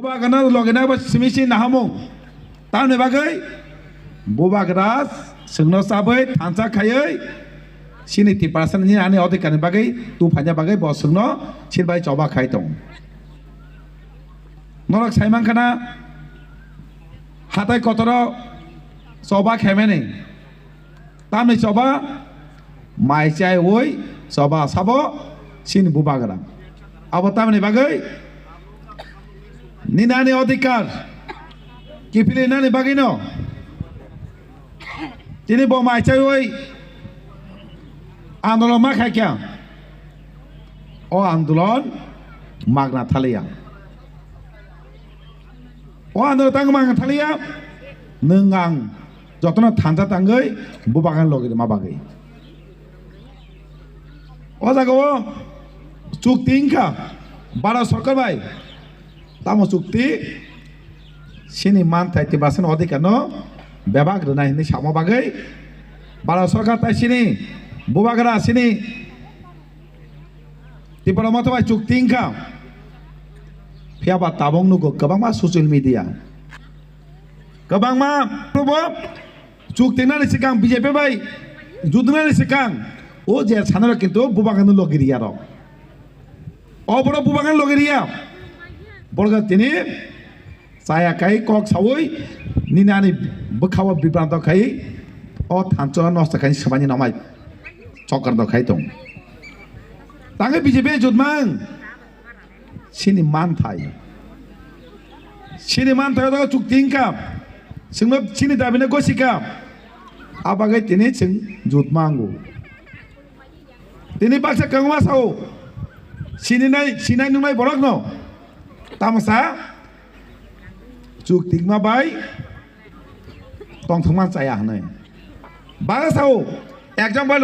Bubagana logena ba simisi nahamo. Tam ne bagai Bubagras sengno sabai thansa khayai sini 30% ni ane odikane bagai tu phanya bagai bo sengno sirbai choba khai tong. Norak saimang kana hatai kotoro choba khemene. Tam ne choba mai chai oi choba sabo sini Bubagara. Abo tam ne bagai Ninani odikar kipili nani bagino Tini bo mai chai oi Andolon ma khai kya O andolon magna thalia O andolon tang magna thalia Nengang jotona thanja tangai Bubagan logi ma bagai O jago chuk tingka bara sarkar bai Tamo chukti sini man 30% odikano bebag rena ini samo bagai bara sarkar tai sini Bubagara sini tipara mata bai chukti ingka phiaba tabong nugo gabang ma social media gabang ma probo chukti na ni sikang BJP bai judna ni sikang o je sanara kintu Bubagan logiria ro oboro Bubagan logiria Bolga tini saya kai kok sawoi ninani bekawa bibranto kai o thancho nosta kai sabani namai chokar do kai tong tangai BJP judmang sini man thai do chukting ka singma sini dabine gosika abagai tini sing judmangu tini baksa kangma sao sinai nungai borok no Tamasa chuk tingma bai tong thongman chaya hanai baga sao ekjam bai